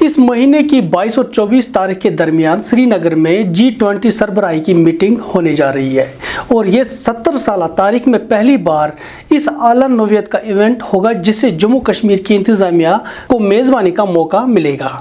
इस महीने की 22 और 24 तारीख के दरमियान श्रीनगर में G20 सरबराही की मीटिंग होने जा रही है और ये 70 साल तारीख में पहली बार इस आला नौयत का इवेंट होगा जिससे जम्मू कश्मीर की इंतजामिया को मेज़बानी का मौका मिलेगा।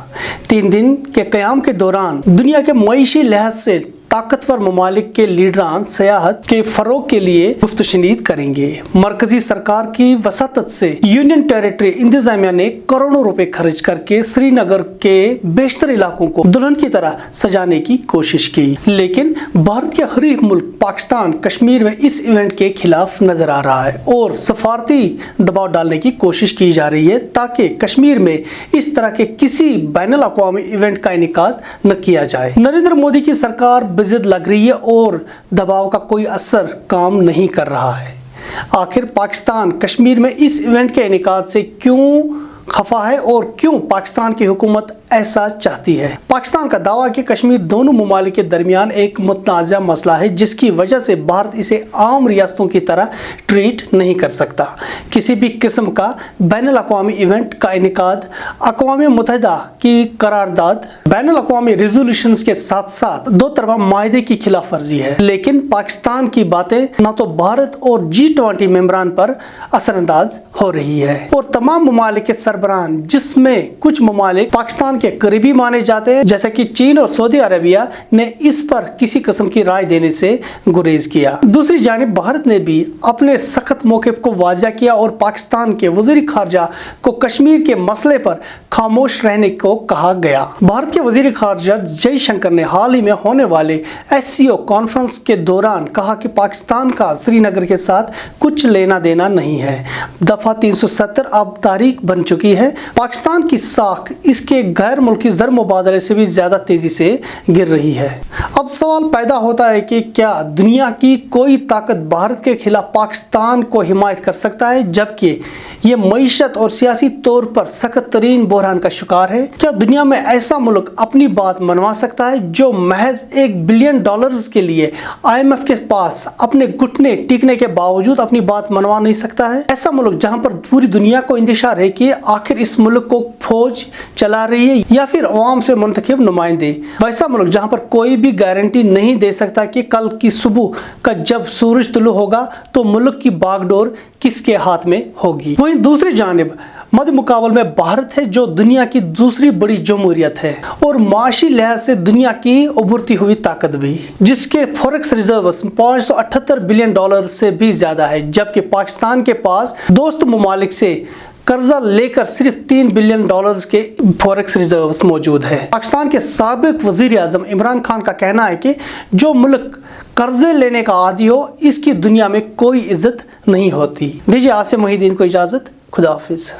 3 दिन के क़याम के दौरान दुनिया के मईशी लिहाज से ताकतवर ममालिक के लीडरान सयाहत के फरोग के लिए गुफ्तशनीद करेंगे। मरकजी सरकार की वसातत से यूनियन टेरिटरी इंतजामिया ने करोड़ों रुपए खर्च करके श्रीनगर के बेशतर इलाकों को दुल्हन की तरह सजाने की कोशिश की, लेकिन भारत के हरीफ मुल्क पाकिस्तान कश्मीर में इस इवेंट के खिलाफ नजर आ रहा है और सफारती दबाव डालने की कोशिश की जा रही है ताकि कश्मीर में इस तरह के किसी बैनुल अक़वामी इवेंट का इनेकाद न किया जाए। नरेंद्र मोदी की सरकार बिज़िद लग रही है और दबाव का कोई असर काम नहीं कर रहा है। आखिर पाकिस्तान कश्मीर में इस इवेंट के इनेकाद से क्यों खफा है और क्यों पाकिस्तान की हुकूमत ऐसा चाहती है? पाकिस्तान का दावा कि कश्मीर दोनों ममालिक के दरमियान एक मुतनाज़ा मसला है जिसकी वजह से भारत इसे आम रियासतों की तरह ट्रीट नहीं कर सकता। किसी भी किस्म का बैनुल अक़वामी इवेंट का इनेकाद अक़वाम मुत्तहिदा की करारदाद, बैनुल अक़वामी रेज़ोल्यूशंस के साथ साथ दो तरफ़ा माहदे की खिलाफ वर्जी है। लेकिन पाकिस्तान की बातें न तो भारत और G20 मेंबरान पर असरअंदाज हो रही है और तमाम ममालिक के सरबराहान जिसमें कुछ ममालिक पाकिस्तान के करीबी माने जाते हैं जैसे कि चीन और सऊदी अरबिया ने इस पर किसी किस्म की राय देने से गुरेज किया। दूसरी जानिब भारत ने भी अपने सख्त मौक़िफ़ को वाज़ेह किया और पाकिस्तान के वज़ीर ख़ारजा को कश्मीर के मसले पर खामोश रहने को कहा गया। भारत के वज़ीर ख़ारजा जयशंकर ने हाल ही में होने वाले SCO कॉन्फ्रेंस के दौरान कहा कि पाकिस्तान का श्रीनगर के साथ कुछ लेना देना नहीं है। दफ़ा 370 अब तारीख बन चुकी है। पाकिस्तान की साख इसके गैर मुल्की ज़र मुबादले से भी ज़्यादा तेज़ी से गिर रही है। अब सवाल पैदा होता है कि क्या दुनिया की कोई ताकत भारत के खिलाफ पाकिस्तान को हिमायत कर सकता है जबकि ये मईशत और सियासी तौर पर सख्त तरीन बहरान का शिकार है? क्या दुनिया में ऐसा मुल्क अपनी बात मनवा सकता है जो महज $1 बिलियन के लिए IMF के पास अपने घुटने टिकने के बावजूद अपनी बात मनवा नहीं सकता है? ऐसा मुल्क जहां पर पूरी दुनिया को इंतशार है कि आखिर इस मुल्क को फौज चला रही है या फिर अवाम से मुंतखब नुमाइंदे, वैसा मुल्क जहां पर कोई भी गारंटी नहीं दे सकता कि कल की सुबह का जब सूरज तुलू होगा तो मुल्क की बागडोर किसके हाथ में होगी। वहीं दूसरी जानिब मध्य मुकाबल में भारत है जो दुनिया की दूसरी बड़ी जमहूरियत है और माशी लिहाज से दुनिया की उभरती हुई ताकत भी, जिसके फॉरेक्स रिजर्व्स $578 बिलियन से भी ज्यादा है, जबकि पाकिस्तान के पास दोस्त ममालिक से कर्जा लेकर सिर्फ $3 बिलियन के फॉरेक्स रिजर्व्स मौजूद है। पाकिस्तान के साबिक वजीर आजम इमरान खान का कहना है कि जो मुल्क कर्जे लेने का आदी हो इसकी दुनिया में कोई इज्जत नहीं होती। दीजिए आसिम मोहिद्दीन को इजाज़त। खुदा हाफिज।